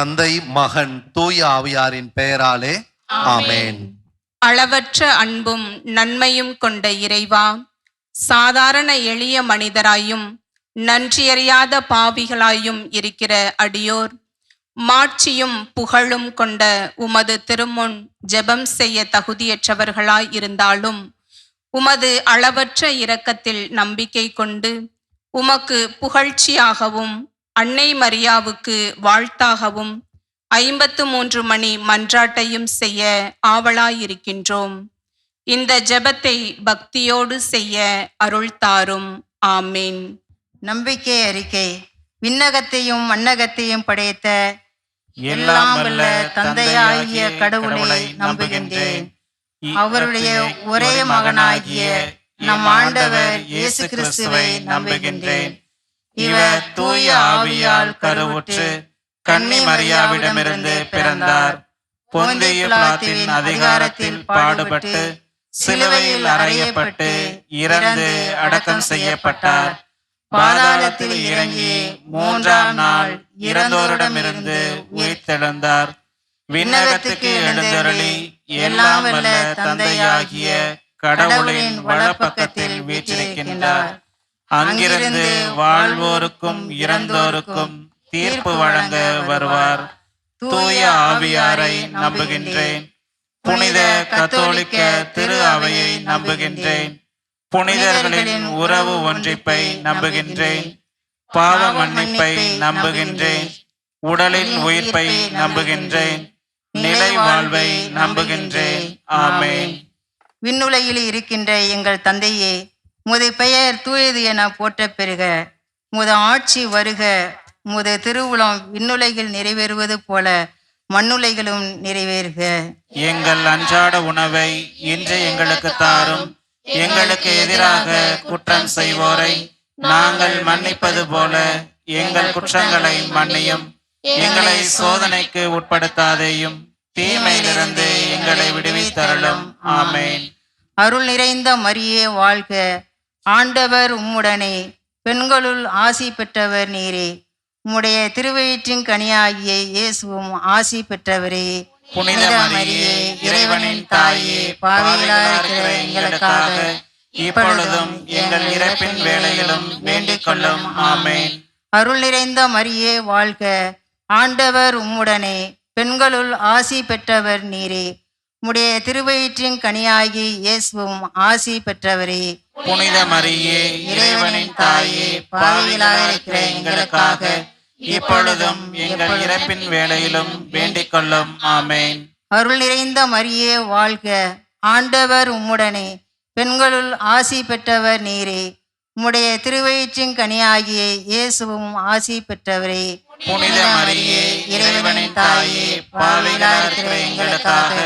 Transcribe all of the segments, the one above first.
தந்தை, மகன், தூய ஆவியாரின் பெயராலே ஆமென். அளவற்ற அன்பும் நன்மையும் கொண்ட இறைவா, சாதாரண எளிய மனிதராயும் நன்றியறியாத பாவிகளாயும் இருக்கிற அடியோர் மாட்சியும் புகழும் கொண்ட உமது திருமுன் ஜெபம் செய்ய தகுதியற்றவர்களாய் இருந்தாலும் உமது அளவற்ற இரக்கத்தில் நம்பிக்கை கொண்டு உமக்கு புகழ்ச்சியாகவும் அன்னை மரியாவுக்கு வாழ்த்தாகவும் 53 மணி மன்றாட்டையும் செய்ய ஆவலாயிருக்கின்றோம். இந்த ஜெபத்தை பக்தியோடு செய்ய அருள் தாரும். ஆமீன். நம்பிக்கை அறிக்கை. விண்ணகத்தையும் மண்ணகத்தையும் படைத்த எல்லாம் வல்ல தந்தையாகிய கடவுளை நம்புகின்றேன். அவருடைய ஒரே மகனாகிய நம் ஆண்டவர் இயேசு கிறிஸ்துவை நம்புகின்றேன். இவர் தூய ஆவியால் கருவுற்று கன்னி மரியாவிடமிருந்து பிறந்தார். பொந்திய பிலாத்தின் அதிகாரத்தில் பாடுபட்டு சிலுவையில் அறையப்பட்டு இறந்து அடக்கம் செய்யப்பட்டார். பாதாளத்தில் இறங்கி 3ஆம் நாள் இறந்தோரிடமிருந்து உயிர்த்தெழுந்தார். விண்ணகத்துக்கு எழுந்தருளி எல்லாம் வல்ல தந்தையாகிய கடவுளின் வலப்பக்கத்தில் வீற்றிருக்கின்றார். அங்கிருந்து வாழ்வோருக்கும் இறந்தோருக்கும் தீர்ப்பு வழங்க வருவார். தூய ஆவியாரை நம்புகின்றேன். புனித கத்தோலிக்க திரு அவையை நம்புகின்றேன். புனிதர்களின் உறவு ஒன்றிப்பை நம்புகின்றேன். பாவ மன்னிப்பை நம்புகின்றேன். உடலின் உயிர்ப்பை நம்புகின்றேன். நிலை வாழ்வை நம்புகின்றேன். ஆமென். விண்ணுலகில் இருக்கின்ற எங்கள் தந்தையே, உமது பெயர் தூயது என போற்ற பெறுக. உமது ஆட்சி வருக. உமது திருவுளம் விண்ணுலகில் நிறைவேறுவது போல மண்ணுலகிலும் நிறைவேறுக. எங்கள் அன்றாட உணவை இன்று எங்களுக்கு தாரும். எங்களுக்கு எதிராக குற்றம் செய்வோரை நாங்கள் மன்னிப்பது போல எங்கள் குற்றங்களை மன்னியும். எங்களை சோதனைக்கு உட்படுத்தாதேயும், தீமையிலிருந்து எங்களை விடுவித்தருளும். ஆமென். அருள் நிறைந்த மரியே வாழ்க. ஆண்டவர் உம்முடனே, பெண்களுள் ஆசி பெற்றவர் நீரே. உம்முடைய திருவயிற்றின் கனியாகிய இயேசுவும் ஆசி பெற்றவரே. புனித மரியே, இறைவனின் தாயே, பாவிகளாயிருக்கிற எங்களுக்காக இப்பொழுதும் எங்கள் இறப்பின் வேளையிலும் வேண்டிக் கொள்ளும். ஆமென். அருள் நிறைந்த மரியே வாழ்க. ஆண்டவர் உம்முடனே, பெண்களுள் ஆசி பெற்றவர் நீரே. உம்முடைய திருவயிற்றின் கனியாகி இயேசுவும் ஆசி பெற்றவரே. புனித மரியே, இறைவனின் தாயே, பாவிகளாயிருக்கிற எங்களுக்காக இப்பொழுதும் எங்கள் இறப்பின் வேளையிலும் வேண்டிக் கொள்ளும். ஆமென். அருள் நிறைந்த மரியே வாழ்க. ஆண்டவர் உம்முடனே, பெண்களுள் ஆசி பெற்றவர் நீரே. உம்முடைய திருவயிற்றின் கனியாகிய இயேசுவும் ஆசி பெற்றவரே. புனித மரியே, இறைவனின் தாயே, பாவிகளாயிருக்கிற எங்களுக்காக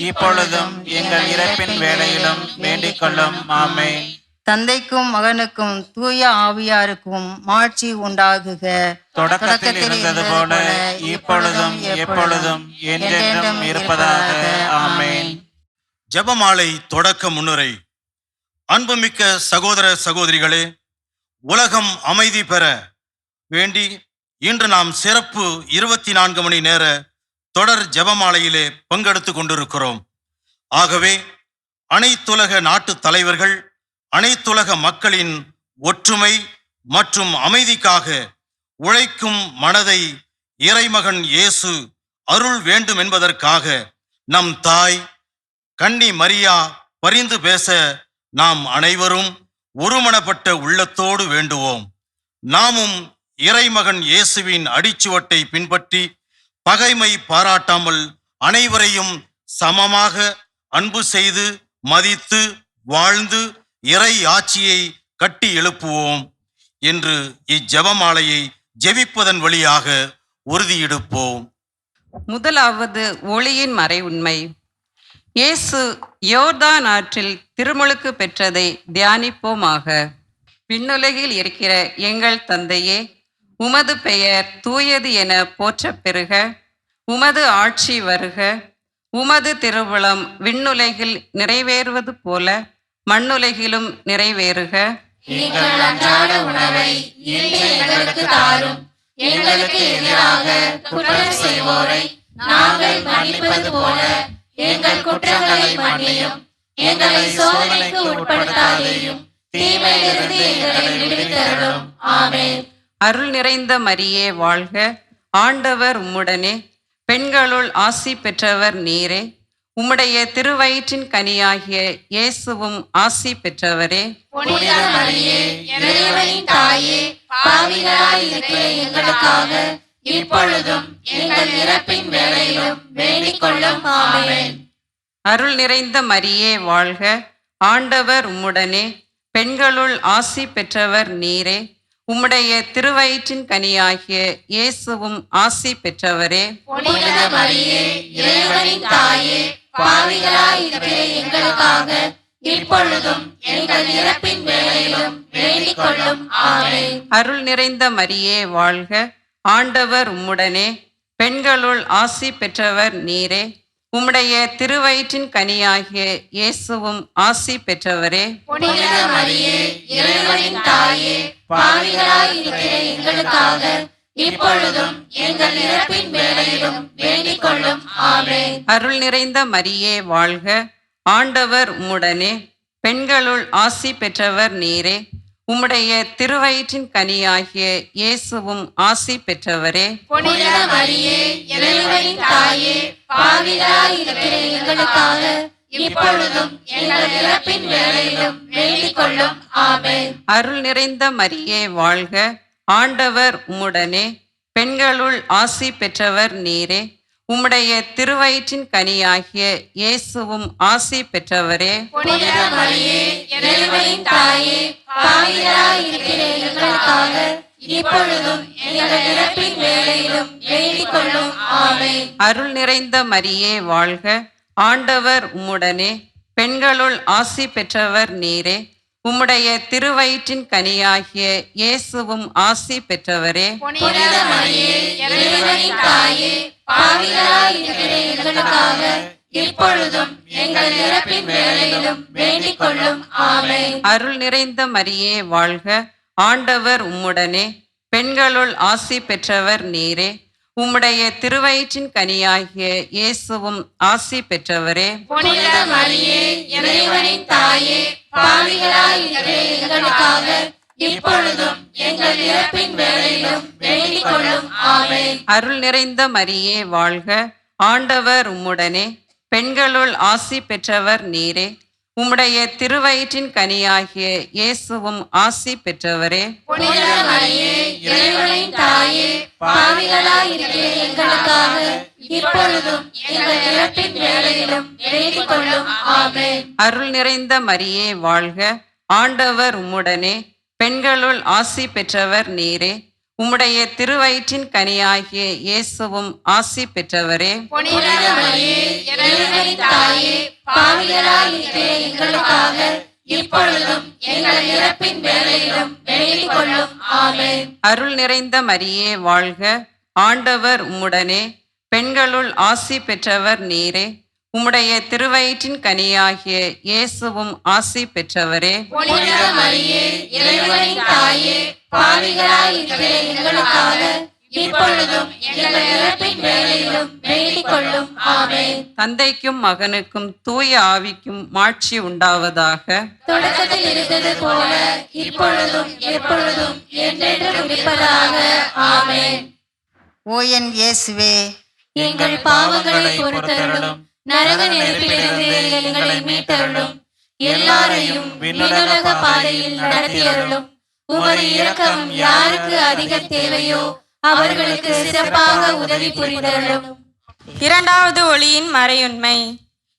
இப்பொழுதும் எங்கள் இறப்பின் வேளையிலும் வேண்டிக் கொள்ளும். ஆமென். தந்தைக்கும் மகனுக்கும் தூய ஆவியாருக்கும் மாட்சி உண்டாகுக. தொடக்கத்தில் இருந்தது போல இப்பொழுதும் எப்பொழுதும் என்றென்றும் இருப்பதாக. ஆமென். ஜெபமாலை தொடக்க முன்னுரை. அன்புமிக்க சகோதர சகோதரிகளே, உலகம் அமைதி பெற வேண்டி இன்று நாம் சிறப்பு 24 மணி நேர தொடர் ஜெபமாலையிலே பங்கெடுத்து கொண்டிருக்கிறோம். ஆகவே அனைத்துலக நாட்டு தலைவர்கள் அனைத்துலக மக்களின் ஒற்றுமை மற்றும் அமைதிக்காக உழைக்கும் மனதை இறைமகன் இயேசு அருள் வேண்டும் என்பதற்காக நம் தாய் கன்னி மரியா பரிந்து பேச நாம் அனைவரும் ஒருமனப்பட்ட உள்ளத்தோடு வேண்டுவோம். நாமும் இறைமகன் இயேசுவின் அடிச்சுவட்டை பின்பற்றி பகைமை பாராட்டாமல் அனைவரையும் சமமாக அன்பு செய்து மதித்து வாழ்ந்து இறை ஆட்சியை கட்டி எழுப்புவோம் என்று இஜெபமாலையை ஜெபிப்பதன் வழியாக உறுதியெடுப்போம். முதலாவது ஒளியின் மறை உண்மை. இயேசு யோர்தான் ஆற்றில் திருமுழுக்கு பெற்றதை தியானிப்போமாக. விண்ணுலகில் இருக்கிற எங்கள் தந்தையே, உமது பெயர் தூயது என போற்றப் பெறுக. உமது ஆட்சி வருக. உமது திருவுளம் விண்ணுலகில் நிறைவேறுவது போல மண்ணுலகிலும் நிறைவேறுக. எங்கள் அன்றாட உணவை இன்று எங்களுக்கு தாரும். எங்களுக்கு எதிராக குற்றம் செய்வோரை நாங்கள் மன்னிப்பது போல எங்கள் குற்றங்களை மன்னியும். எங்களை சோதனைக்கு உட்படுத்தாதேயும், தீமையிலிருந்து எங்களை விடுவித்தருளும். ஆமென். அருள் நிறைந்த மரியே வாழ்க, ஆண்டவர் உம்முடனே, பெண்களுள் ஆசி பெற்றவர் நீரே. உம்முடைய திருவயிற்றின் கனியாகிய இயேசுவும் ஆசி பெற்றவரே. புனித மரியே, இறைவனின் தாயே, பாவிகளாய் இருக்கிற எங்களுக்காக இப்பொழுதும் எங்கள் இறப்பின் வேளையிலும் வேண்டிக் கொள்ளும். ஆமென். அருள் நிறைந்த மரியே வாழ்க, ஆண்டவர் உம்முடனே, பெண்களுள் ஆசி பெற்றவர் நீரே. உம்முடைய திருவயிற்றின் கனியாகிய இயேசுவும் ஆசி பெற்றவரே. புனித மரியே, இறைவனின் தாயே, பாவிகளாய் இருக்கிற எங்களுக்காக இப்பொழுதும் எங்கள் இறப்பின் வேளையிலும் வேண்டிக் கொள்ளும். ஆமென். அருள் நிறைந்த மரியே வாழ்க, ஆண்டவர் உம்முடனே, பெண்களுள் ஆசி பெற்றவர் நீரே. உம்முடைய திருவயிற்றின் கனியாகிய இயேசுவும் ஆசி பெற்றவரே. புனித மரியே, இறைவனின் தாயே, பாவிகளாய் இருக்கிற எங்களுக்காக இப்பொழுதும் எங்கள் இறப்பின் வேளையிலும் வேண்டிக் கொள்ளும். ஆமென். அருள் நிறைந்த மரியே வாழ்க, ஆண்டவர் உம்முடனே, பெண்களுள் ஆசி பெற்றவர் நீரே. உம்முடைய திருவயிற்றின் கனியாகிய இயேசுவும் ஆசி பெற்றவரே. புனித மரியே, இறைவனின் தாயே, பாவிகளாய் இருக்கிற எங்களுக்காக இப்பொழுதும் எங்கள் இறப்பின் வேளையிலும் வேண்டிக் கொள்ளும். ஆமென். அருள் நிறைந்த மரியே வாழ்க, ஆண்டவர் உம்முடனே, பெண்களுள் ஆசி பெற்றவர் நீரே. உம்முடைய திருவயிற்றின் கனியாகிய இயேசுவும் ஆசி பெற்றவரே. புனித மரியே, இறைவனின் தாயே, பாவிகளாய் இருக்கிற எங்களுக்காக இப்பொழுதும் எங்கள் இறப்பின் வேளையிலும் வேண்டிக் கொள்ளும். ஆமென். அருள் நிறைந்த மரியே வாழ்க, ஆண்டவர் உம்முடனே, பெண்களுள் ஆசி பெற்றவர் நீரே. உம்முடைய திருவயிற்றின் கனியாகிய இயேசுவும் ஆசி பெற்றவரே. புனித மரியே, இறைவனின் தாயே, பாவிகளாய் இருக்கிற எங்களுக்காக இப்பொழுதும் எங்கள் இறப்பின் வேளையிலும் வேண்டிக் கொள்ளும். ஆமென். அருள் நிறைந்த மரியே வாழ்க, ஆண்டவர் உம்முடனே, பெண்களுள் ஆசி பெற்றவர் நீரே. உம்முடைய திருவயிற்றின் கனியாகிய இயேசுவும் ஆசி பெற்றவரே. புனித மரியே, இறைவனின் தாயே, பாவிகளாய் இருக்கிற எங்களுக்காக இப்பொழுதும் எங்கள் இறப்பின் வேளையிலும் வேண்டிக் கொள்ளும். ஆமென். அருள் நிறைந்த மரியே வாழ்க, ஆண்டவர் உம்முடனே, பெண்களுள் ஆசி பெற்றவர் நீரே. உம்முடைய திருவயிற்றின் கனியாகிய இயேசுவும் ஆசி பெற்றவரே. புனித மரியே, இறைவனின் தாயே, பாவிகளாய் இருக்கிற எங்களுக்காக இப்பொழுதும் எங்கள் இறப்பின் வேளையிலும் வேண்டிக் கொள்ளும். ஆமென். அருள் நிறைந்த மரியே வாழ்க, ஆண்டவர் உம்முடனே, பெண்களுள் ஆசி பெற்றவர் நீரே. உம்முடைய திருவயிற்றின் கனியாகிய இயேசுவும் ஆசி பெற்றவரே. புனித மரியே, இறைவனின் தாயே, பாவிகளாய் இருக்கிற எங்களுக்காக இப்பொழுதும் எங்கள் இறப்பின் வேளையிலும் வேண்டிக் கொள்ளும். ஆமென். அருள் நிறைந்த மரியே வாழ்க, ஆண்டவர் உம்முடனே, பெண்களுள் ஆசி பெற்றவர் நீரே. உம்முடைய திருவயிற்றின் கனியாகிய இயேசுவும் ஆசி பெற்றவரே. புனித மரியே, இறைவனின் தாயே, பாவிகளாய் இருக்கிற எங்களுக்காக இப்பொழுதும் எங்கள் இறப்பின் வேளையிலும் வேண்டிக் கொள்ளும். ஆமென். தந்தைக்கும் மகனுக்கும் தூய ஆவிக்கும் மாட்சி உண்டாவதாக. தொடக்கத்தில் இருந்தது போல இப்பொழுதும் எப்பொழுதும் என்றென்றும் இருப்பதாக. ஆமென். ஓ என் இயேசுவே, எங்கள் பாவங்களை பொறுத்தருளும், நரக நெருப்பிலிருந்து எங்களை மீட்டருளும், எல்லாரையும் விண்ணுலக பாதையில் நடத்தியருளும். உமது இரக்கம் யாருக்கு அதிக தேவையோ அவர்களுக்கு சிறப்பாக உதவி புரிந்தருளும். இரண்டாவது ஒளியின் மறையுண்மை.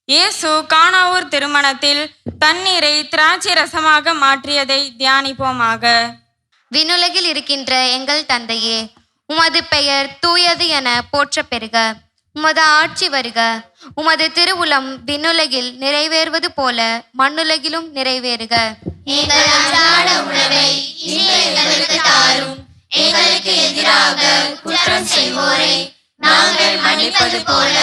இயேசு கானாவூர் திருமணத்தில் தண்ணீரை திராட்சை ரசமாக மாற்றியதை தியானிப்போமாக. விண்ணுலகில் இருக்கின்ற எங்கள் தந்தையே, உமது பெயர் தூயது என போற்ற பெறுக. உமது ஆட்சி வருக. உமது திருவுளம் விண்ணுலகில் நிறைவேறுவது போல மண்ணுலகிலும் நிறைவேறுக. எங்கள் அன்றாட உணவை இன்று எங்களுக்கு தாரும். எங்களுக்கு எதிராக குற்றம் செய்வோரை நாங்கள் மன்னிப்பது போல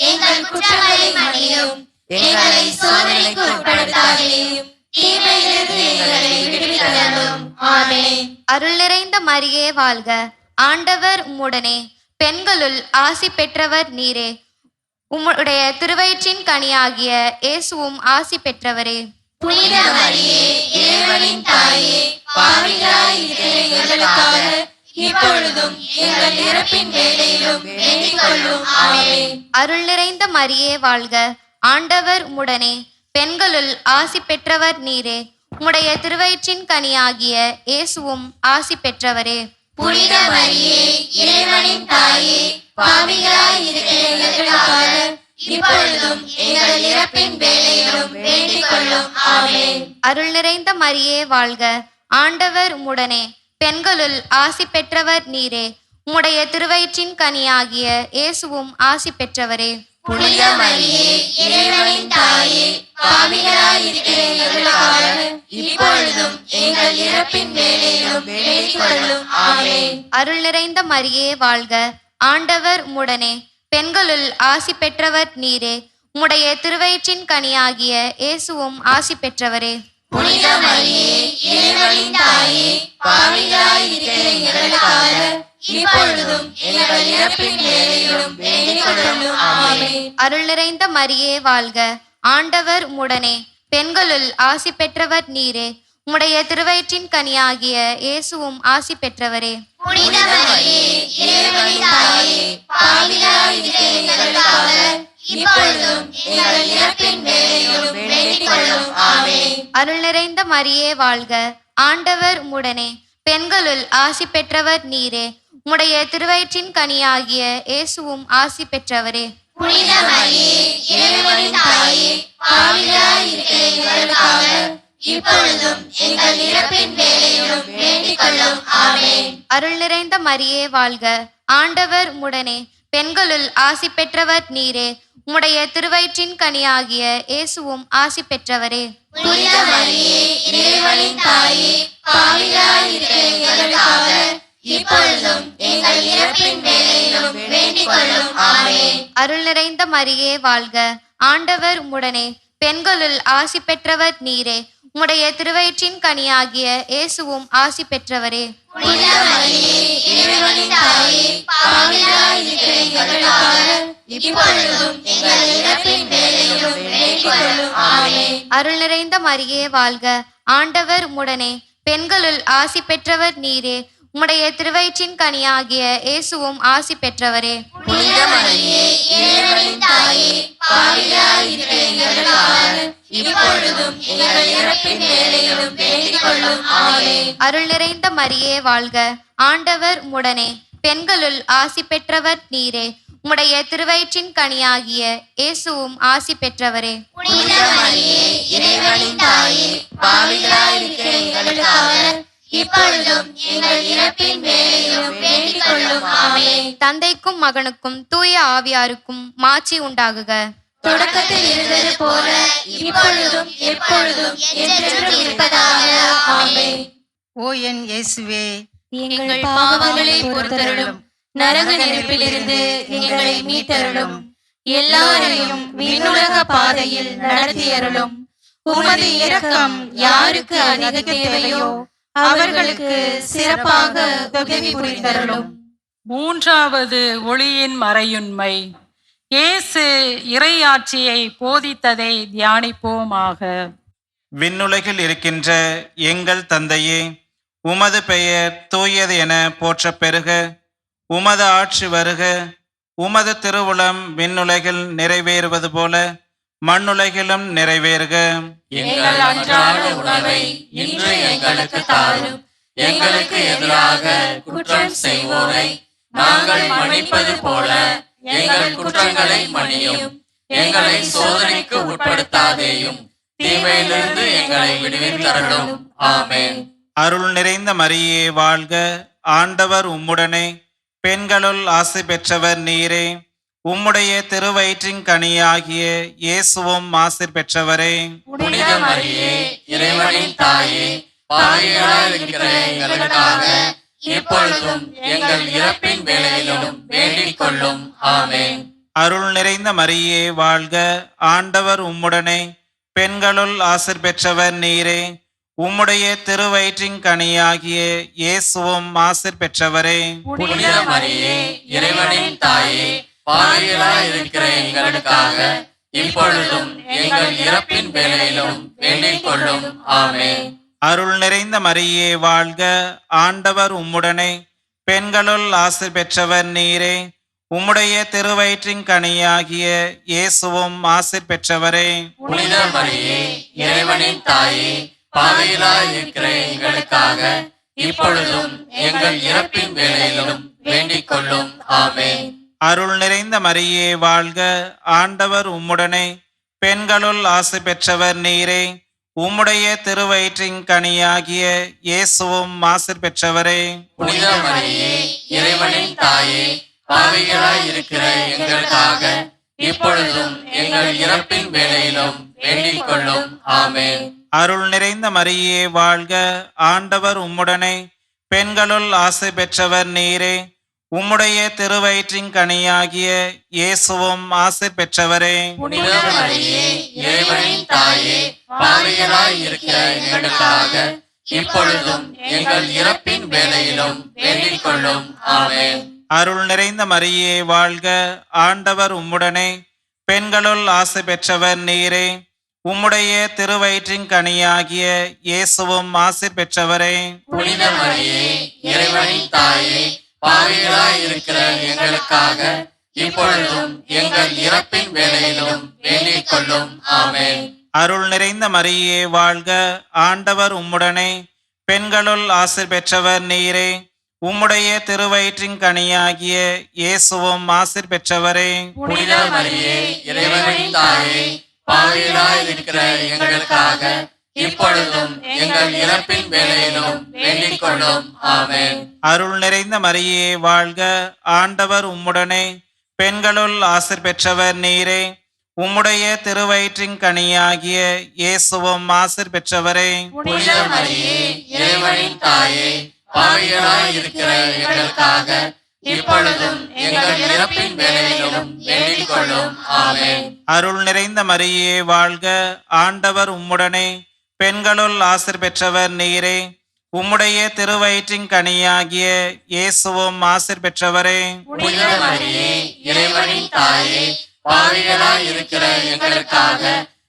எங்கள் குற்றங்களை மன்னியும். எங்களை சோதனைக்கு உட்படுத்தாதேயும், தீமையிலிருந்து எங்களை விடுவித்தருளும். ஆமென். அருள் நிறைந்த மரியே வாழ்க, ஆண்டவர் உம்முடனே, பெண்களுள் ஆசி பெற்றவர் நீரே. உம்முடைய திருவயிற்றின் கனியாகிய இயேசுவும் ஆசி பெற்றவரே. புனித மரியே, இறைவனின் தாயே, பாவிகளாய் இருக்கிற எங்களுக்காக இப்பொழுதும் எங்கள் இறப்பின் வேளையிலும் வேண்டிக் கொள்ளும். ஆமென். அருள் நிறைந்த மரியே வாழ்க. ஆண்டவர் உம்முடனே, பெண்களுள் ஆசி பெற்றவர் நீரே. உம்முடைய திருவயிற்றின் கனியாகிய இயேசுவும் ஆசி பெற்றவரே. புனித மரியே, இறைவனின் தாயே, பாவிகளாய் இருக்கிற எங்களுக்காக இப்பொழுதும் எங்கள் இறப்பின் வேளையிலும் வேண்டிக் கொள்ளும். ஆமென். அருள் நிறைந்த மரியே வாழ்க. ஆண்டவர் உம்முடனே, பெண்களுள் ஆசி பெற்றவர் நீரே. உம்முடைய திருவயிற்றின் கனியாகிய இயேசுவும் ஆசி பெற்றவரே. புனித மரியே, இறைவனின் தாயே, பாவிகளாய் இருக்கிற எங்களுக்காக இப்பொழுதும் எங்கள் இறப்பின் வேளையிலும் வேண்டிக் கொள்ளும். ஆமென். அருள் நிறைந்த மரியே வாழ்க. ஆண்டவர் உம்முடனே, பெண்களுள் ஆசி பெற்றவர் நீரே. உம்முடைய திருவயிற்றின் கனியாகிய இயேசுவும் ஆசி பெற்றவரே. புனித மரியே, இறைவனின் தாயே, பாவிகளாய் இருக்கிற எங்களுக்காக இப்பொழுதும் எங்கள் இறப்பின் வேளையிலும் வேண்டிக் கொள்ளும். ஆமென். அருள் நிறைந்த மரியே வாழ்க. ஆண்டவர் உம்முடனே, பெண்களுள் ஆசி பெற்றவர் நீரே. உம்முடைய திருவயிற்றின் கனியாகிய இயேசுவும் ஆசி பெற்றவரே. புனித மரியே, இறைவனின் தாயே, பாவிகளாய் இருக்கிற எங்களுக்காக இப்பொழுதும் எங்கள் இறப்பின் வேளையிலும் வேண்டிக் கொள்ளும். ஆமென். அருள் நிறைந்த மரியே வாழ்க. ஆண்டவர் உம்முடனே, பெண்களுள் ஆசி பெற்றவர் நீரே. உம்முடைய திருவயிற்றின் கனியாகிய இயேசுவும் ஆசி பெற்றவரே. புனித மரியே, இறைவனின் தாயே, பாவிகளாய் இருக்கிற எங்களுக்காக இப்பொழுதும் எங்கள் இறப்பின் வேளையிலும் வேண்டிக் கொள்ளும். ஆமென். அருள் நிறைந்த மரியே வாழ்க. ஆண்டவர் உம்முடனே, பெண்களுள் ஆசி பெற்றவர் நீரே. உம்முடைய திருவயிற்றின் கனியாகிய இயேசுவும் ஆசி பெற்றவரே. புனித மரியே, இறைவனின் தாயே, பாவிகளாய் இருக்கிற எங்களுக்காக இப்பொழுதும் எங்கள் இறப்பின் வேளையிலும் வேண்டிக் கொள்ளும். ஆமென். அருள் நிறைந்த மரியே வாழ்க. ஆண்டவர் உம்முடனே, பெண்களுள் ஆசி பெற்றவர் நீரே. உம்முடைய திருவயிற்றின் கனியாகிய இயேசுவும் ஆசி பெற்றவரே. புனித மரியே, இறைவனின் தாயே, பாவிகளாய் இருக்கிற எங்களுக்காக இப்பொழுதும் எங்கள் இறப்பின் வேளையிலும் வேண்டிக் கொள்ளும். ஆமென். அருள் நிறைந்த மரியே வாழ்க. ஆண்டவர் உம்முடனே, பெண்களுள் ஆசி பெற்றவர் நீரே. உம்முடைய திருவயிற்றின் கனியாகிய இயேசுவும் ஆசி பெற்றவரே. புனித மரியே, இறைவனின் தாயே, பாவிகளாய் இருக்கிற எங்களுக்காக இப்பொழுதும் எங்கள் இறப்பின் வேளையிலும் வேண்டிக் கொள்ளும். ஆமென். அருள் நிறைந்த மரியே வாழ்க. ஆண்டவர் உம்முடனே, பெண்களுள் ஆசி பெற்றவர் நீரே. உம்முடைய திருவயிற்றின் கனியாகிய இயேசுவும் ஆசி பெற்றவரே. புனித மரியே, இறைவனின் தாயே, பாவிகளாய் இருக்கிற எங்களுக்காக இப்பொழுதும் எங்கள் இறப்பின் வேளையிலும் வேண்டிக் கொள்ளும். ஆமென். தந்தைக்கும் மகனுக்கும் தூய ஆவியாருக்கும் மாட்சி உண்டாகுக. தொடக்கத்தில் இருந்தது போல இப்பொழுதும் எப்பொழுதும் என்றென்றும் இருப்பதாக. ஆமென். ஓ என் இயேசுவே, எங்கள் பாவங்களை பொறுத்தருளும். நரக நெருப்பிலிருந்து எங்களை மீட்டருளும். எல்லாரையும் விண்ணுலக பாதையில் நடத்தியருளும். உமது இரக்கம் யாருக்கு அதிக தேவையோ அவர்களுக்கு சிறப்பாக உதவி புரிந்தருளும். மூன்றாவது ஒளியின் மறையுண்மை. இயேசு இறையாட்சியை போதித்ததை தியானிப்போமாக. விண்ணுலகில் இருக்கின்ற எங்கள் தந்தையே, உமது பெயர் தூயது என போற்றப் பெறுக. உமது ஆட்சி வருக. உமது திருவுளம் விண்ணுலகில் நிறைவேறுவது போல மண்ணுலகிலும் நிறைவேறுக. எங்கள் அன்றாட உணவை இன்று எங்களுக்கு தாரும். எங்களுக்கு எதிராக குற்றம் செய்வோரை நாங்கள் மன்னிப்பது போல எங்கள் குற்றங்களை மன்னியும். எங்களை சோதனைக்கு உட்படுத்தாதேயும், தீமையிலிருந்து எங்களை விடுவித்தருளும். ஆமென். அருள் நிறைந்த மரியே வாழ்க. ஆண்டவர் உம்முடனே, பெண்களுள் ஆசி பெற்றவர் நீரே. உம்முடைய திருவயிற்றின் கனியாகிய இயேசுவும் ஆசீர் பெற்றவரே. புனித மரியே, இறைவனின் தாயே, பாவிகளாய் இருக்கிற எங்களுக்காக இப்பொழுதும் எங்கள் இறப்பின் வேளையிலும் வேண்டிக் கொள்ளும். ஆமென். அருள் நிறைந்த மரியே வாழ்க. ஆண்டவர் உம்முடனே, பெண்களுள் ஆசீர் பெற்றவர் நீரே. உம்முடைய திருவயிற்றின் கனியாகிய இயேசுவும் ஆசிர் பெற்றவரே. புனித மரியே, இறைவனின் தாயே, பாவிகளாய் இருக்கிற எங்களுக்காக இப்பொழுதும் எங்கள் இறப்பின் வேளையிலும் வேண்டிக் கொள்ளும். ஆமென். அருள் நிறைந்த மரியே வாழ்க, ஆண்டவர் உம்முடனே, பெண்களுள் ஆசிர் பெற்றவர் நீரே. உம்முடைய திருவயிற்றின் கனியாகிய இயேசுவும் ஆசிர் பெற்றவரே. புனித மரியே, இறைவனின் தாயே, பாவிகளாய் இருக்கிற எங்களுக்காக இப்பொழுதும் எங்கள் இறப்பின் வேளையிலும் வேண்டிக் கொள்ளும். ஆமென். அருள் நிறைந்த மரியே வாழ்க, ஆண்டவர் உம்முடனே, பெண்களுள் ஆசி பெற்றவர் நீரே. உம்முடைய திருவயிற்றின் கனியாகிய இயேசுவும் ஆசிர் பெற்றவரே. புனித மரியே, இறைவனின் தாயே, பாவிகளாய் இருக்கிற எங்களுக்காக இப்பொழுதும் எங்கள் இறப்பின் வேளையிலும் வேண்டிக் கொள்ளும். ஆமென். அருள் நிறைந்த மரியே வாழ்க, ஆண்டவர் உம்முடனே, பெண்களுள் ஆசி பெற்றவர் நீரே. உம்முடைய திருவயிற்றின் கனியாகிய இயேசுவும் ஆசிர் பெற்றவரே. புனித மரியே, இறைவனின் தாயே, பாவிகளாய் இருக்கிற எங்களுக்காக இப்பொழுதும் எங்கள் இறப்பின் வேளையிலும் வேண்டிக் கொள்ளும். ஆமென். அருள் நிறைந்த மரியே வாழ்க, ஆண்டவர் உம்முடனே, பெண்களுள் ஆசி பெற்றவர் நீரே. உம்முடைய திருவயிற்றின் கனியாகிய இயேசுவும் ஆசிர் பெற்றவரே. புனித மரியே, இறைவனின் தாயே, பாவிகளாய் இருக்கிற எங்களுக்காக இப்பொழுதும் எங்கள் இறப்பின் வேளையிலும் வேண்டிக் கொள்ளும். ஆமென். அருள் நிறைந்த மரியே வாழ்க, ஆண்டவர் உம்முடனே, பெண்களுள் ஆசிர் பெற்றவர் நீரே. உம்முடைய திருவயிற்றின் கனியாகிய இயேசுவும் ஆசிர் பெற்றவரே. புனித மரியே, இறைவனின் தாயே, பாவிகளாய் இருக்கிற எங்களுக்காக இப்பொழுதும் எங்கள் இறப்பின் வேளையிலும் வேண்டிக் கொள்ளும். ஆமென். அருள் நிறைந்த மரியே வாழ்க, ஆண்டவர் உம்முடனே, பெண்களுள் ஆசிர் பெற்றவர் நீரே. உம்முடைய திருவயிற்றின் கனியாகிய இயேசுவும் ஆசிர் பெற்றவரே. புனித மரியே, இறைவனின் தாயே, பாவிகளாய் இருக்கிற எங்களுக்காக இப்பொழுதும் எங்கள் இறப்பின் வேளையிலும் வேண்டிக் கொள்ளும். ஆமென். அருள் நிறைந்த மரியே வாழ்க, ஆண்டவர் உம்முடனே, பெண்களுள் ஆசிர் பெற்றவர் நீரே. உம்முடைய திருவயிற்றின் கனியாகிய இயேசுவும் ஆசிர் பெற்றவரே. புனித மரியே, இறைவனின் தாயே, பாவிகளாய் இருக்கிற எங்களுக்காக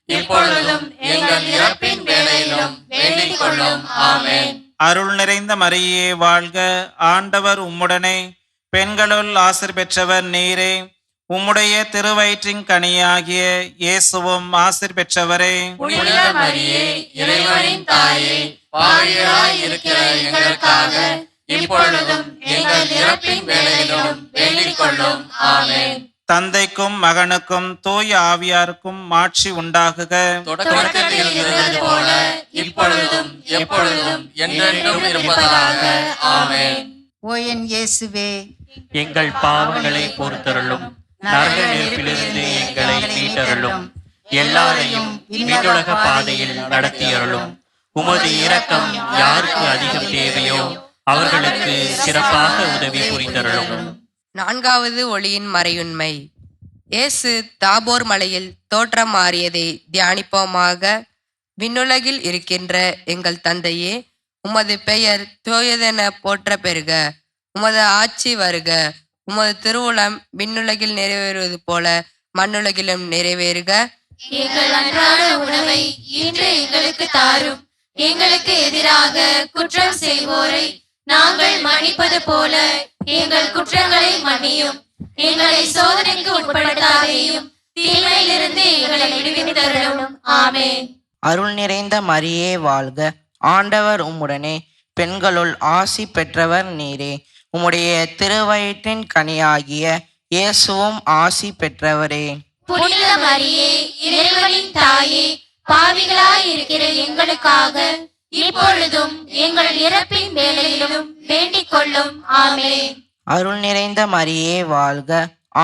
இப்பொழுதும் எங்கள் இறப்பின் வேளையிலும் வேண்டிக் கொள்ளும். ஆமென். அருள் நிறைந்த மரியே வாழ்க, ஆண்டவர் உம்முடனே, பெண்களுள் ஆசிர் பெற்றவர் நீரே. உம்முடைய திருவயிற்றின் கனியாகிய இயேசுவும் ஆசிர் பெற்றவரே. புனித மரியே, இறைவனின் தாயே, பாவிகளாய் இருக்கிற எங்களுக்காக இப்பொழுதும் எங்கள் இறப்பின் வேளையிலும் வேண்டிக் கொள்ளும். ஆமென். தந்தைக்கும் மகனுக்கும் தூய ஆவியாருக்கும் ஆட்சி உண்டாகுக. தொடக்கத்தில் இருந்தது போல இப்பொழுதும் எப்பொழுதும் என்றென்றும் இருப்பதாக. ஆமென். ஓ என் இயேசுவே, எங்கள் பாவங்களை பொறுத்தருளும், நரக நெருப்பிலிருந்து எங்களை மீட்டருளும், எல்லாரையும் விண்ணுலக பாதையில் நடத்தியருளும். உமது இரக்கம் யாருக்கு அதிகம் தேவையோ அவர்களுக்கு சிறப்பாக உதவி புரிந்தருளும். நான்காவது ஒளியின் மறையுண்மை. இயேசு தாபோர் மலையில் தோற்றம் மாறியதை தியானிப்போமாக. விண்ணுலகில் இருக்கின்ற எங்கள் தந்தையே, உமது பெயர் தூயதென போற்ற பெறுக. உமது ஆட்சி வருக. உமது திருவுளம் விண்ணுலகில் நிறைவேறுவது போல மண்ணுலகிலும் நிறைவேறுக. எங்கள் அன்றாட உணவை இன்று எங்களுக்கு தாரும். எங்களுக்கு எதிராக குற்றம் செய்வோரை நாங்கள் மன்னிப்பது போல எங்கள் குற்றங்களை மன்னியும். எங்களை சோதனைக்கு உட்படுத்தாதேயும், தீமையிலிருந்து எங்களை விடுவித்தருளும். ஆமென். அருள் நிறைந்த மரியே வாழ்க, ஆண்டவர் உம்முடனே, பெண்களுள் ஆசி பெற்றவர் நீரே. உம்முடைய திருவயிற்றின் கனியாகிய இயேசுவும் ஆசி பெற்றவரே. புனித மரியே, இறைவனின் தாயே, பாவிகளாய் இருக்கிற எங்களுக்காக இப்பொழுதும் எங்கள் இறப்பின் வேளையிலும் வேண்டிக் கொள்ளும். ஆமென். அருள் நிறைந்த மரியே வாழ்க,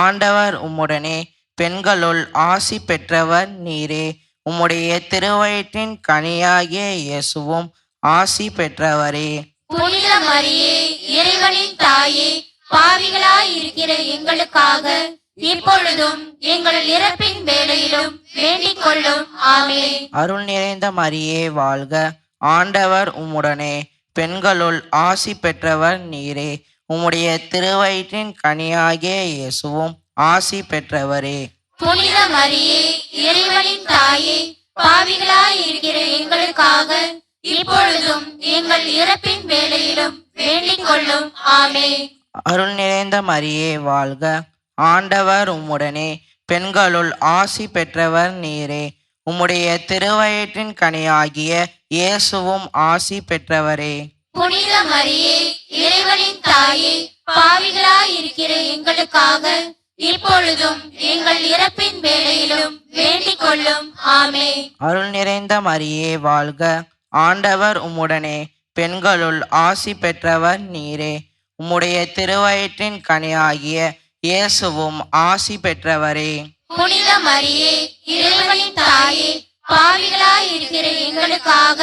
ஆண்டவர் உம்முடனே, பெண்களுள் ஆசி பெற்றவர் நீரே. உம்முடைய திருவயிற்றின் கனியாகிய இயேசுவும் ஆசி பெற்றவரே. புனித மரியே, இறைவனின் தாயே, பாவிகளாய் இருக்கிற எங்களுக்காக இப்பொழுதும் எங்கள் இறப்பின் வேளையிலும் வேண்டிக் கொள்ளும். ஆமென். அருள் நிறைந்த மரியே வாழ்க, ஆண்டவர் உம்முடனே பெண்களுள் ஆசி பெற்றவர் நீரே. உம்முடைய திருவயிற்றின் கனியாகிய இயேசுவும் ஆசி பெற்றவரே. புனித மரியே இறைவனின் தாயே, பாவிகளாய் இருக்கிற எங்களுக்காக இப்பொழுதும் எங்கள் இறப்பின் வேளையிலும் வேண்டிக் கொள்ளும். ஆமென். அருள் நிறைந்த மரியே வாழ்க, ஆண்டவர் உம்முடனே பெண்களுள் ஆசி பெற்றவர் நீரே. உம்முடைய திருவயிற்றின் கனியாகிய இயேசுவும் ஆசி பெற்றவரே. புனித மரியே இறைவனின் தாயே, பாவிகளாய் இருக்கிற எங்களுக்காக இப்பொழுதும் எங்கள் இறப்பின் வேளையிலும் வேண்டிக் கொள்ளும். ஆமென். அருள் நிறைந்த மரியே வாழ்க, ஆண்டவர் உம்முடனே பெண்களுள் ஆசி பெற்றவர் நீரே. உம்முடைய திருவயிற்றின் கனியாகிய இயேசுவும் ஆசி பெற்றவரே. புனித மரியே இறைவனின் தாயே, பாவிகளாய் இருக்கிற எங்களுக்காக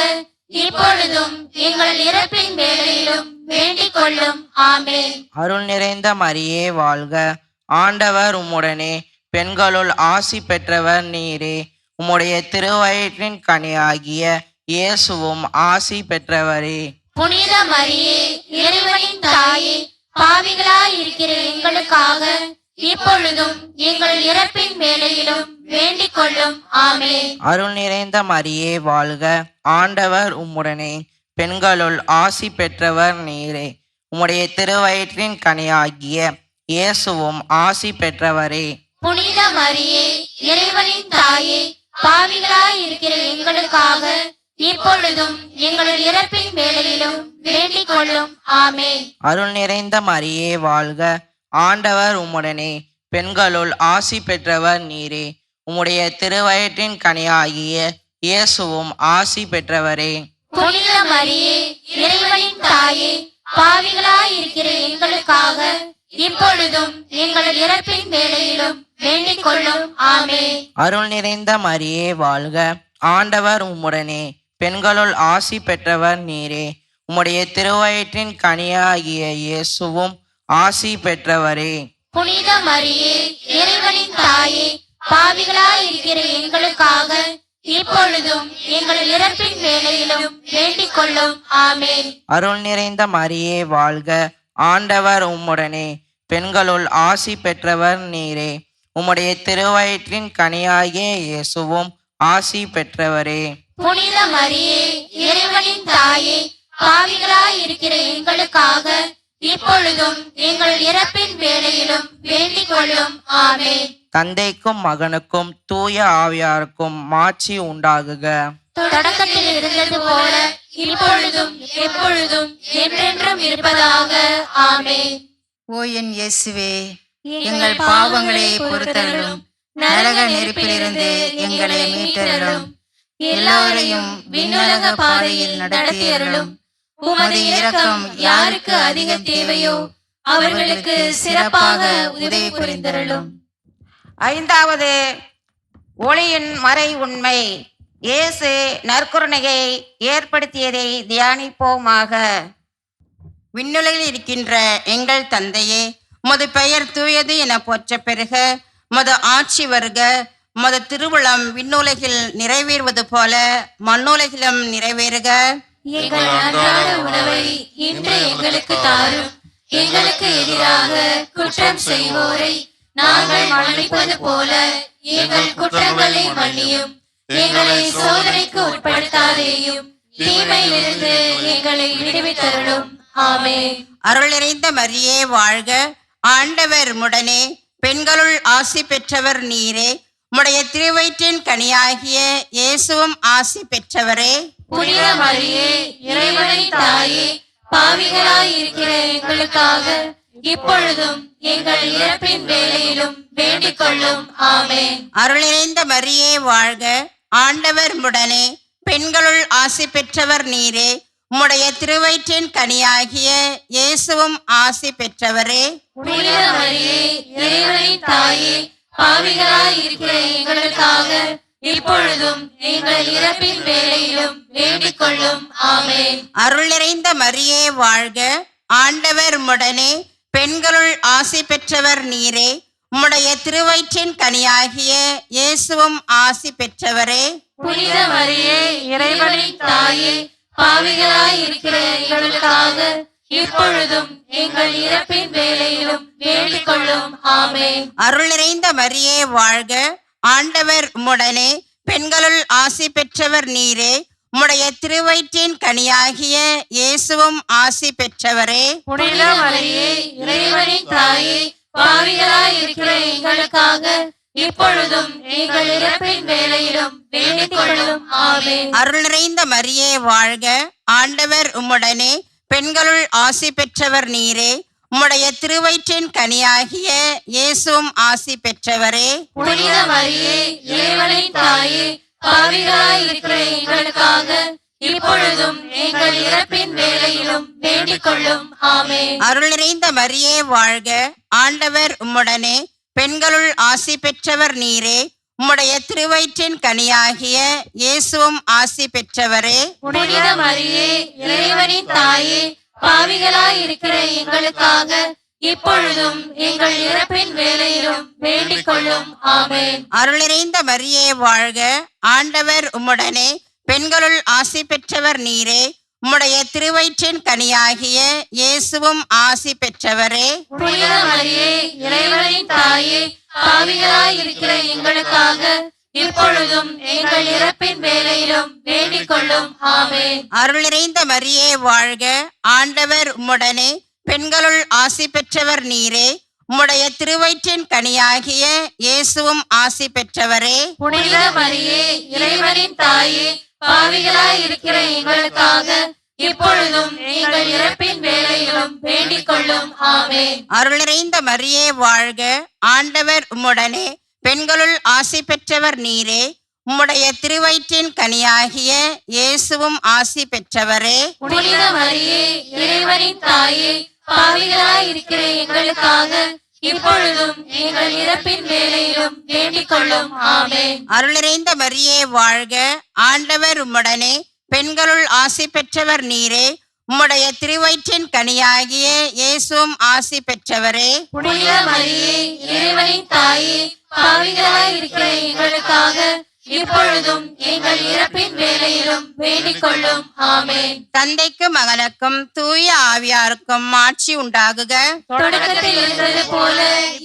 இப்பொழுதும் எங்கள் இறப்பின் வேளையிலும் வேண்டிக் கொள்ளும். ஆமென். அருள் நிறைந்த மரியே வாழ்க, ஆண்டவர் உம்முடனே பெண்களுள் ஆசி பெற்றவர் நீரே. உம்முடைய திருவயிற்றின் கனியாகிய இயேசுவும் ஆசி பெற்றவரே. புனித மரியே இறைவனின் தாயே, பாவிகளாய் இருக்கிற எங்களுக்காக இப்பொழுதும் எங்கள் இறப்பின் வேளையிலும் வேண்டிக் கொள்ளும். ஆமென். அருள் நிறைந்த மரியே வாழ்க, ஆண்டவர் உம்முடனே பெண்களுள் ஆசி பெற்றவர் நீரே. உம்முடைய திருவயிற்றின் கனியாகிய இயேசுவும் ஆசி பெற்றவரே. புனித மரியே இறைவனின் தாயே, பாவிகளாய் இருக்கிற எங்களுக்காக இப்பொழுதும் எங்கள் இறப்பின் வேளையிலும் வேண்டிக் கொள்ளும். ஆமென். அருள் நிறைந்த மரியே வாழ்க, ஆண்டவர் உம்முடனே பெண்களுள் ஆசி பெற்றவர் நீரே. உம்முடைய திருவயிற்றின் கனியாகிய இயேசுவும் ஆசி பெற்றவரே. புனித மரியே இறைவனின் தாயே, பாவிகளாய் இருக்கிற எங்களுக்காக இப்பொழுதும் எங்கள் இறப்பின் வேளையிலும் வேண்டிக் கொள்ளும். ஆமென். அருள் நிறைந்த மரியே வாழ்க, ஆண்டவர் உம்முடனே பெண்களுள் ஆசி பெற்றவர் நீரே. உம்முடைய திருவயிற்றின் கனியாகிய இயேசுவும் ஆசி பெற்றவரே. புனித மரியே இறைவனின் தாயே, பாவிகளாய் இருக்கிற எங்களுக்காக இப்பொழுதும் எங்கள் இறப்பின் வேளையிலும் வேண்டிக் கொள்ளும். ஆமென். அருள் நிறைந்த மரியே வாழ்க, ஆண்டவர் உம்முடனே பெண்களுள் ஆசி பெற்றவர் நீரே. உம்முடைய திருவயிற்றின் கனியாகிய இயேசுவும் ஆசி பெற்றவரே. புனித மரியே இறைவனின் தாயே, பாவிகளாய் இருக்கிற எங்களுக்காக இப்பொழுதும் எங்கள் இறப்பின் வேளையிலும் வேண்டிக் கொள்ளும். ஆமென். தந்தைக்கும் மகனுக்கும் தூய ஆவியாருக்கும் மாட்சி உண்டாகுக. தொடக்கத்தில் இருந்தது போல இப்பொழுதும் எப்பொழுதும் என்றென்றும் இருப்பதாக. ஆமென். ஓ என் இயேசுவே, எங்கள் பாவங்களை பொறுத்தருளும், நரக நெருப்பிலிருந்து எங்களை மீட்டருளும், எல்லோரையும் விண்ணுலக பாதையில் நடத்தியருளும். உமது இரக்கம் யாருக்கு அதிகம் தேவையோ அவர்களுக்கு சிறப்பாக உதவி புரிந்தருளும். ஐந்தாவது ஒளியின் மறை உண்மை. இயேசு நற்கருணையை ஏற்படுத்தியதை தியானிப்போமாக. விண்ணுலகில் இருக்கின்ற எங்கள் தந்தையே, உமது பெயர் தூயது என போற்ற பெறுக. உமது ஆட்சி வருக. உமது திருவுளம் விண்ணுலகில் நிறைவேறுவது போல மண்ணுலகிலும் நிறைவேறுக. எங்கள் அன்றாட உணவை இன்று எங்களுக்கு தாரும். எங்களுக்கு எதிராக குற்றம் செய்வோரை நாங்கள் மன்னிப்பது போல எங்கள் குற்றங்களை மன்னியும். எங்களை சோதனைக்கு உட்படுத்தாதேயும், தீமையிலிருந்து எங்களை விடுவித்தருளும். ஆமென். அருள் நிறைந்த மரியே வாழ்க, ஆண்டவர் உம்முடனே பெண்களுள் ஆசி பெற்றவர் நீரே. உம்முடைய திருவயிற்றின் கனியாகிய இயேசுவும் ஆசி பெற்றவரே. புனித மரியே இறைவனின் தாயே, பாவிகளாய் இருக்கிற எங்களுக்காக இப்பொழுதும் எங்கள் இறப்பின் வேளையிலும் வேண்டிக் கொள்ளும். ஆமென். அருள் நிறைந்த மரியே வாழ்க, ஆண்டவர் உம்முடனே பெண்களுள் ஆசி பெற்றவர் நீரே. உம்முடைய திருவயிற்றின் கனியாகிய இயேசுவும் ஆசி பெற்றவரே. புனித மரியே இறைவனின் தாயே, பாவிகளாய் இருக்கிற எங்களுக்காக இப்பொழுதும் எங்கள் இறப்பின் வேளையிலும் வேண்டிக் கொள்ளும். ஆமென். அருள் நிறைந்த மரியே வாழ்க, ஆண்டவர் உம்முடனே பெண்களுள் ஆசி பெற்றவர் நீரே. உம்முடைய திருவயிற்றின் கனியாகிய இயேசுவும் ஆசி பெற்றவரே. புனித மரியே இறைவனின் தாயே, பாவிகளாய் இருக்கிற எங்களுக்காக இப்பொழுதும் எங்கள் இறப்பின் வேளையிலும் வேண்டிக் கொள்ளும். ஆமென். அருள் நிறைந்த மரியே வாழ்க, ஆண்டவர் உம்முடனே, பெண்களுள் ஆசி பெற்றவர் நீரே. உம்முடைய திருவயிற்றின் கனியாகிய இயேசுவும் ஆசி பெற்றவரே. புனித மரியே, இறைவனின் தாயே, பாவிகளாய் இருக்கிற எங்களுக்காக இப்பொழுதும் எங்கள் இறப்பின் வேளையிலும் வேண்டிக் கொள்ளும். ஆமென். அருள் நிறைந்த மரியே வாழ்க, ஆண்டவர் உம்முடனே, பெண்களுள் ஆசி பெற்றவர் நீரே. உம்முடைய திருவயிற்றின் கனியாகிய இயேசுவும் ஆசி பெற்றவரே. புனித மரியே, இறைவனின் தாயே, பாவிகளாய் இருக்கிற எங்களுக்காக இப்பொழுதும் எங்கள் இறப்பின் வேளையிலும் வேண்டிக் கொள்ளும். ஆமென். அருள் நிறைந்த மரியே வாழ்க, ஆண்டவர் உம்முடனே, பெண்களுள் ஆசி பெற்றவர் நீரே. உம்முடைய திருவயிற்றின் கனியாகிய இயேசுவும் ஆசி பெற்றவரே. புனித மரியே, இறைவனின் தாயே, பாவிகளாய் இருக்கிற எங்களுக்காக இப்பொழுதும் எங்கள் இறப்பின் வேளையிலும் வேண்டிக் கொள்ளும். ஆமென். அருள் நிறைந்த மரியே வாழ்க, ஆண்டவர் உம்முடனே, பெண்களுள் ஆசி பெற்றவர் நீரே. உம்முடைய திருவயிற்றின் கனியாகிய இயேசுவும் ஆசி பெற்றவரே. புனித மரியே, இறைவனின் தாயே, பாவிகளாய் இருக்கிற எங்களுக்காக இப்பொழுதும் எங்கள் இறப்பின் வேளையிலும் வேண்டிக் கொள்ளும். ஆமென். அருள் நிறைந்த மரியே வாழ்க, ஆண்டவர் உம்முடனே, பெண்களுள் ஆசி பெற்றவர் நீரே. உம்முடைய திருவயிற்றின் கனியாகிய இயேசுவும் ஆசி பெற்றவரே. புனித மரியே, இறைவனின் தாயே, பாவிகளாய் இருக்கிற எங்களுக்காக இப்பொழுதும் எங்கள் இறப்பின் வேளையிலும் வேண்டிக் கொள்ளும். ஆமென். அருள் நிறைந்த மரியே வாழ்க, ஆண்டவர் உம்முடனே, பெண்களுள் ஆசி பெற்றவர் நீரே. உம்முடைய திருவயிற்றின் கனியாகிய இயேசுவும் ஆசி பெற்றவரே. புனித மரியே, இறைவனின் தாயே, பாவிகளாய் இருக்கிற எங்களுக்காக இப்பொழுதும் எங்கள் இறப்பின் வேளையிலும் வேண்டிக் கொள்ளும். ஆமென். அருள் நிறைந்த மரியே வாழ்க, ஆண்டவர் உம்முடனே, பெண்களுள் ஆசி பெற்றவர் நீரே. உம்முடைய திருவயிற்றின் கனியாகிய இயேசுவும் ஆசி பெற்றவரே. புனித மரியே, இறைவனின் தாயே, பாவிகளாய் இருக்கிற எங்களுக்காக இப்பொழுதும் எங்கள் இறப்பின் வேளையிலும் வேண்டிக் கொள்ளும். ஆமென். தந்தைக்கும் மகனுக்கும் தூய ஆவியாருக்கும் ஆட்சி உண்டாகுக. தொடக்கத்தில் இருந்தது போல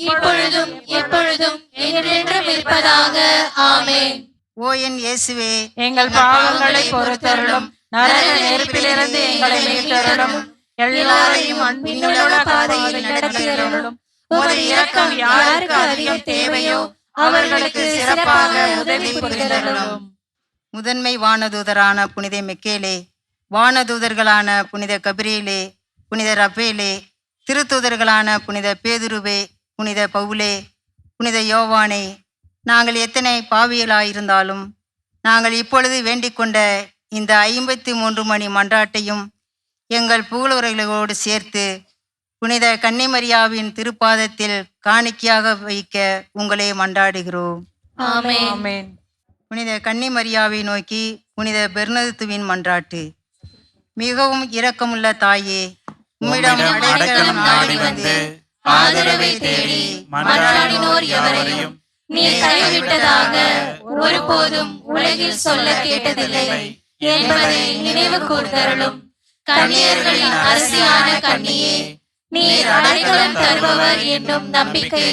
இப்பொழுதும் எப்பொழுதும் என்றென்றும் இருப்பதாக. ஆமென். ஓ என் இயேசுவே, எங்கள் பாவங்களை பொறுத்தருளும், நரக நெருப்பிலிருந்து எங்களை மீட்டருளும், எல்லாரையும் அன்பினுள்ள பாதையில் நடத்தியருளும். உமது இரக்கம் யாருக்கு அதிகம் தேவையோ அவர்களுக்கு சிறப்பாக உதவி புரிந்தருளும். முதன்மை வானதூதரான புனித மிக்கேலே, வானதூதர்களான புனித கபிரியேலே, புனித ரபேலே, திருத்தூதர்களான புனித பேதுருவே, புனித பவுலே, புனித யோவானே, நாங்கள் எத்தனை பாவியலாயிருந்தாலும் நாங்கள் இப்பொழுது வேண்டிக் கொண்ட இந்த 53 மணி மன்றாட்டையும் எங்கள் புகழுரைகளோடு சேர்த்து புனித கன்னிமரியாவின் திருப்பாதத்தில் காணிக்கையாக வைக்க உங்களை மன்றாடுகிறோம். ஆமென். புனித கன்னிமரியாவை நோக்கி புனித பெர்னதுவின் மன்றாட்டு. மிகவும் இரக்கமுள்ள தாயே, உம்மிடம் அடைக்கலம் நாடி வந்து ஆதரவை தேடி மன்றாடினோர் எவரையும் நீர் கைவிட்டதாக ஒருபோதும் உலகில் சொல்ல கேட்டதில்லை என்பதை நினைவு கூர்ந்தருளும். கன்னியர்களின் அரசியான கன்னியே, நீர் அடைக்கலம் தருபவர் என்னும் நம்பிக்கை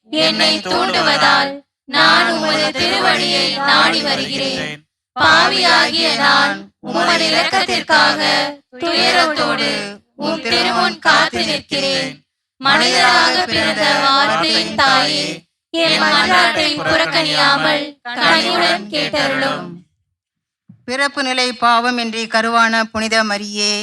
என்னை தூண்டுவதால் நான் உமது திருவடியை நாடி வருகிறேன். பாவியாகிய நான் உமது இரக்கத்திற்காக துயரத்தோடு உம் திருமுன் காத்து நிற்கிறேன். மனிதராக பிறந்த வார்த்தையின் தாயே, என் மன்றாட்டை புறக்கணியாமல் கனிவுடன் கேட்டருளும். பிறப்பு நிலை பாவமின்றி கருவான புனித மரியே,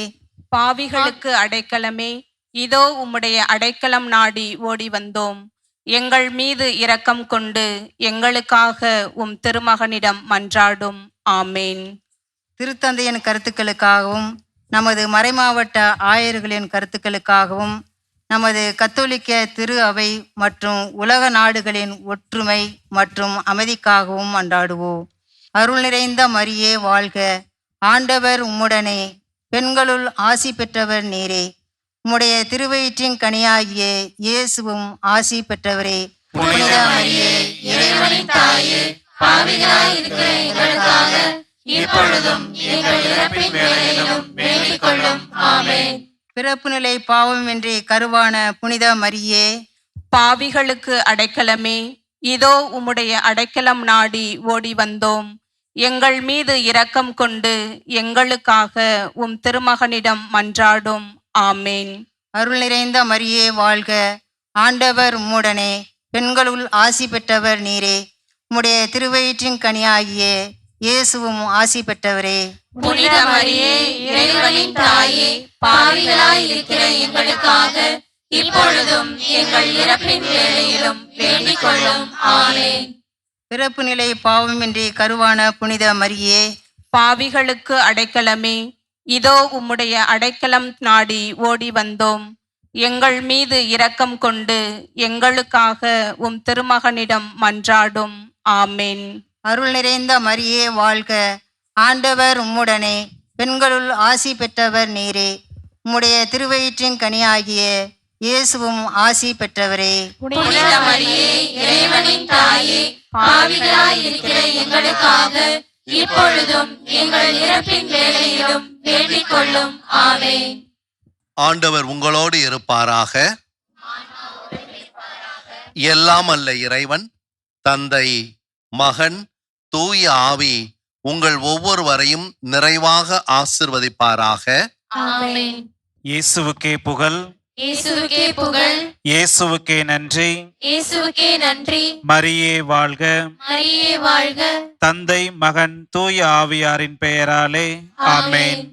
பாவிகளுக்கு அடைக்கலமே, இதோ உம்முடைய அடைக்கலம் நாடி ஓடி வந்தோம். எங்கள் மீது இரக்கம் கொண்டு எங்களுக்காக உம் திருமகனிடம் மன்றாடும். ஆமேன். திருத்தந்தையின் கருத்துக்களுக்காகவும் நமது மறைமாவட்ட ஆயர்களின் கருத்துக்களுக்காகவும் நமது கத்தோலிக்க திரு அவை மற்றும் உலக நாடுகளின் ஒற்றுமை மற்றும் அமைதிக்காகவும் மன்றாடுவோம். அருள் நிறைந்த மரியே வாழ்க, ஆண்டவர் உம்முடனே, பெண்களுள் ஆசி பெற்றவர் நீரே. உம்முடைய திருவயிற்றின் கனியாகிய இயேசுவும் ஆசி பெற்றவரே. புனித மரியே, இறைவனின் தாயே, பாவிகளாய் இருக்கிற எங்களுக்காக இப்பொழுதும் எங்கள் இறப்பின் வேளையிலும் வேண்டிக் கொள்ளும். ஆமென். பிறப்பு நிலை பாவமின்றி கருவான புனித மரியே, பாவிகளுக்கு அடைக்கலமே, இதோ உம்முடைய அடைக்கலம் நாடி ஓடி வந்தோம். எங்கள் மீது இரக்கம் கொண்டு எங்களுக்காக உம் திருமகனிடம் மன்றாடும். ஆமேன். அருள் நிறைந்த மரியே வாழ்க, ஆண்டவர் உம்முடனே, பெண்களுள் ஆசி பெற்றவர் நீரே. உம்முடைய திருவயிற்றின் கனியாகிய இயேசுவும் ஆசி பெற்றவரே. புனித மரியே, இறைவனின் தாயே, பாவிகளாய் இருக்கிற எங்களுக்காக இப்பொழுதும் எங்கள் இறப்பின் வேளையிலும் வேண்டிக் கொள்ளும். ஆமென். பிறப்பு நிலை பாவமின்றி கருவான புனித மரியே, பாவிகளுக்கு அடைக்கலமே, இதோ உம்முடைய அடைக்கலம் நாடி ஓடி வந்தோம். எங்கள் மீது இரக்கம் கொண்டு எங்களுக்காக உம் திருமகனிடம் மன்றாடும். ஆமேன். அருள் நிறைந்த மரியே வாழ்க, ஆண்டவர் உம்முடனே, பெண்களுள் ஆசி பெற்றவர் நீரே. உம்முடைய திருவயிற்றின் கனியாகிய இயேசுவும் ஆசி பெற்றவரே. புனித மரியே, இறைவனின் தாயே, பாவிகளாய் இருக்கிற எங்களுக்காக இப்பொழுதும் எங்கள் இறப்பின் வேளையிலும் வேண்டிக் கொள்ளும். ஆமென். ஆண்டவர் உங்களோடு இருப்பாராக. எல்லாம் அல்ல இறைவன், தந்தை, மகன், தூய ஆவி உங்கள் ஒவ்வொருவரையும் நிறைவாக ஆசிர்வதிப்பாராக. ஆமென். இயேசுவுக்கே புகழ், இயேசுவுக்கே புகழ், இயேசுவுக்கே நன்றி, இயேசுவுக்கே நன்றி. மரியே வாழ்க. மரியே வாழ்க. தந்தை, மகன், தூய ஆவியாரின் பெயராலே ஆமென்.